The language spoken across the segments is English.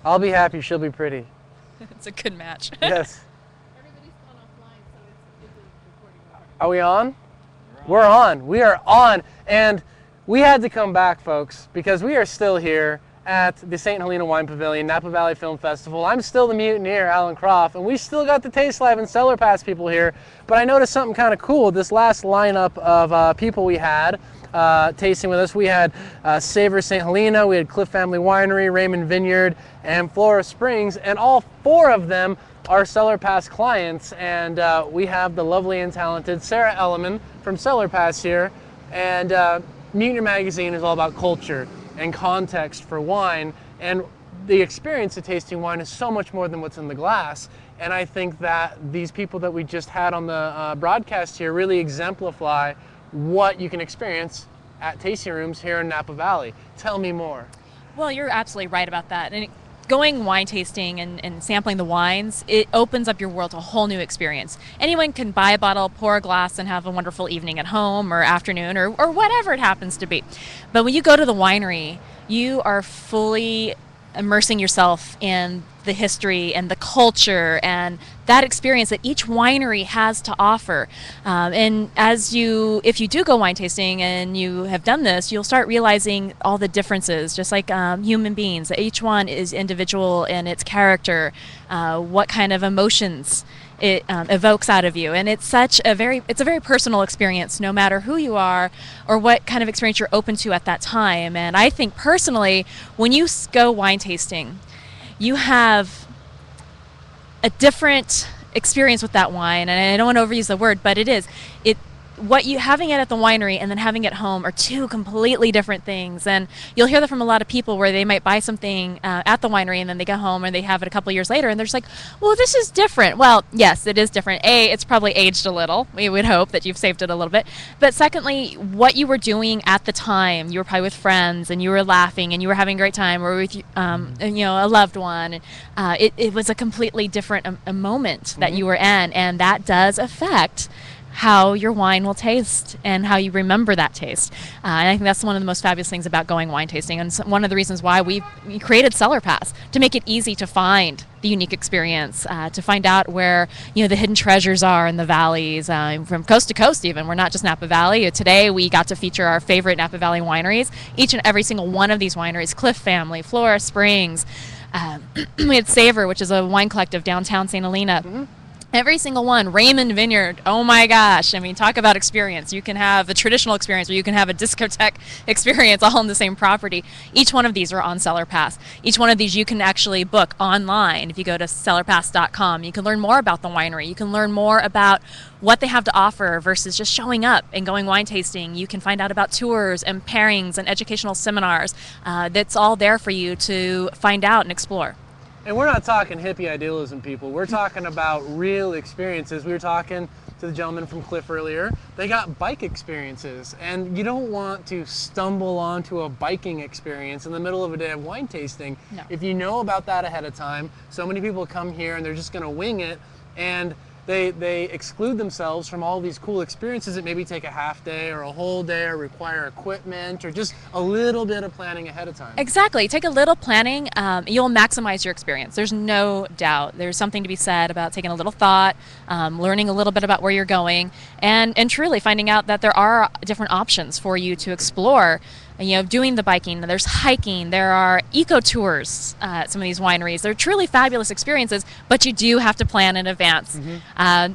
I'll be happy, she'll be pretty. It's a good match. Yes. Everybody's gone offline, so it's recording. Are we on? We're on. We are on. And we had to come back, folks, because we are still here at the St. Helena Wine Pavilion, Napa Valley Film Festival. I'm still the mutineer, Alan Kropf, and we still got the TasteLive and Cellarpa people here. But I noticed something kind of cool. This last lineup of people we had tasting with us, we had Savor St. Helena, we had Cliff Family Winery, Raymond Vineyard, and Flora Springs, and all four of them are Cellarpa clients. And we have the lovely and talented Sarah Elliman from Cellarpa here. And Mutineer Magazine is all about culture and context for wine, and the experience of tasting wine is so much more than what's in the glass. And I think that these people that we just had on the broadcast here really exemplify what you can experience at tasting rooms here in Napa Valley. Tell me more. Well, you're absolutely right about that. And going wine tasting and sampling the wines, it opens up your world to a whole new experience. Anyone can buy a bottle, pour a glass, and have a wonderful evening at home or afternoon or whatever it happens to be. But when you go to the winery, you are fully immersing yourself in the history and the culture and that experience that each winery has to offer. And if you do go wine tasting and you have done this, you'll start realizing all the differences, just like human beings. Each one is individual in its character, what kind of emotions it evokes out of you, and it's a very personal experience, no matter who you are or what kind of experience you're open to at that time. And I think personally, when you go wine tasting, you have a different experience with that wine, and I don't want to overuse the word, but having it at the winery and then having it at home are two completely different things. And you'll hear that from a lot of people where they might buy something at the winery and then they go home and they have it a couple years later and they're just like, well, this is different. Well, yes, it is different. It's probably aged a little. We would hope that you've saved it a little bit. But secondly, what you were doing at the time, you were probably with friends and you were laughing and you were having a great time, or with a loved one. It was a completely different a moment that you were in, and that does affect how your wine will taste and how you remember that taste. And I think that's one of the most fabulous things about going wine tasting, and one of the reasons why we created Cellarpa, to make it easy to find the unique experience, to find out where the hidden treasures are in the valleys, from coast to coast even. We're not just Napa Valley. Today we got to feature our favorite Napa Valley wineries. Each and every single one of these wineries, Cliff Family, Flora Springs, we had Savor, which is a wine collective downtown St. Helena. Every single one. Raymond Vineyard, oh my gosh, I mean, talk about experience. You can have a traditional experience or you can have a discotheque experience all on the same property. Each one of these are on Cellarpa. Each one of these you can actually book online. If you go to cellarpa.com, you can learn more about the winery. You can learn more about what they have to offer versus just showing up and going wine tasting. You can find out about tours and pairings and educational seminars. That's all there for you to find out and explore. And we're not talking hippie idealism, people. We're talking about real experiences. We were talking to the gentleman from Cliff earlier. They got bike experiences, and you don't want to stumble onto a biking experience in the middle of a day of wine tasting. No. If you know about that ahead of time, so many people come here and they're just going to wing it, and they exclude themselves from all these cool experiences that maybe take a half day or a whole day or require equipment or just a little bit of planning ahead of time. Exactly. Take a little planning. You'll maximize your experience. There's no doubt. There's something to be said about taking a little thought, learning a little bit about where you're going, and truly finding out that there are different options for you to explore. Doing the biking, there's hiking, there are eco tours at some of these wineries. They're truly fabulous experiences, but you do have to plan in advance.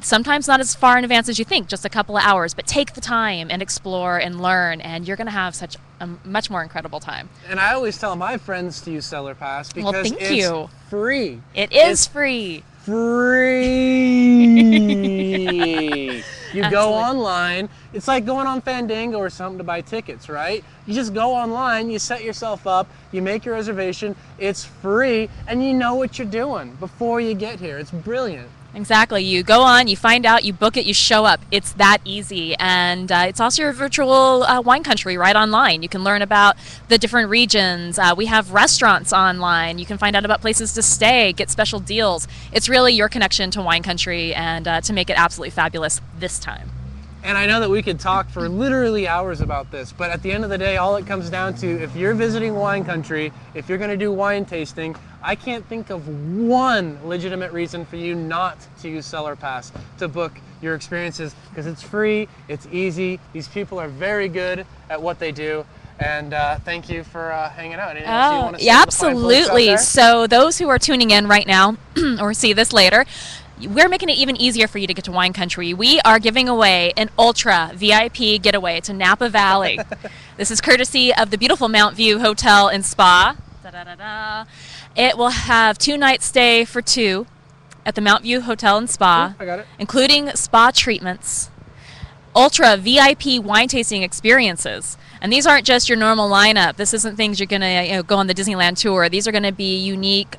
Sometimes not as far in advance as you think, just a couple of hours, but take the time and explore and learn, and you're going to have such a much more incredible time. And I always tell my friends to use Cellarpa because thank it's you. free. It's free. Free. You go Absolutely. online. It's like going on Fandango or something to buy tickets, right? You just go online, you set yourself up, you make your reservation, it's free, and you know what you're doing before you get here. It's brilliant. Exactly. You go on, you find out, you book it, you show up. It's that easy. And it's also your virtual wine country right online. You can learn about the different regions. We have restaurants online. You can find out about places to stay, get special deals. It's really your connection to wine country, and to make it absolutely fabulous this time. And I know that we could talk for literally hours about this, but at the end of the day, all it comes down to, if you're visiting wine country, if you're gonna do wine tasting, I can't think of one legitimate reason for you not to use Cellarpa to book your experiences, because it's free, it's easy, these people are very good at what they do. And thank you for hanging out. Anything else you want to say Yeah, to the fine folks out absolutely. there? So those who are tuning in right now or see this later, we're making it even easier for you to get to wine country. We are giving away an ultra VIP getaway to Napa Valley. This is courtesy of the beautiful Mount View Hotel and Spa. Da-da-da-da. It will have 2-night stay for 2 at the Mount View Hotel and Spa, I got it. including spa treatments, ultra VIP wine tasting experiences. And these aren't just your normal lineup. This isn't things you're going to go on the Disneyland tour. These are going to be unique,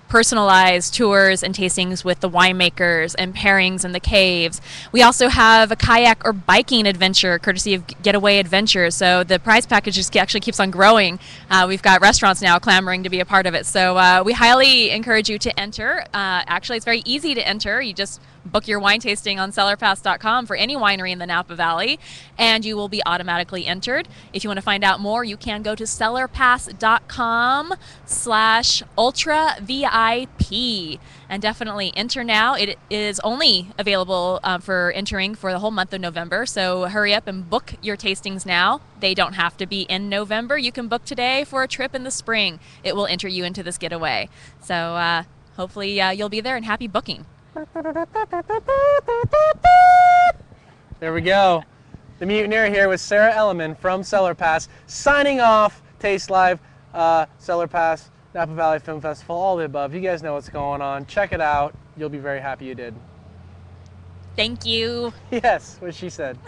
personalized tours and tastings with the winemakers and pairings in the caves. We also have a kayak or biking adventure, courtesy of Getaway Adventures. So the prize package just actually keeps on growing. We've got restaurants now clamoring to be a part of it. So we highly encourage you to enter. Actually, it's very easy to enter. You just book your wine tasting on cellarpass.com for any winery in the Napa Valley, and you will be automatically entered. If you want to find out more, you can go to cellarpass.com/ultra VIP and definitely enter now. It is only available for entering for the whole month of November, so hurry up and book your tastings now. They don't have to be in November. You can book today for a trip in the spring. It will enter you into this getaway. So hopefully you'll be there, and happy booking. There we go. The Mutineer here with Sarah Elliman from Cellarpa, signing off. TasteLive, Cellarpa, Napa Valley Film Festival, all the above. You guys know what's going on. Check it out. You'll be very happy you did. Thank you. Yes, what she said.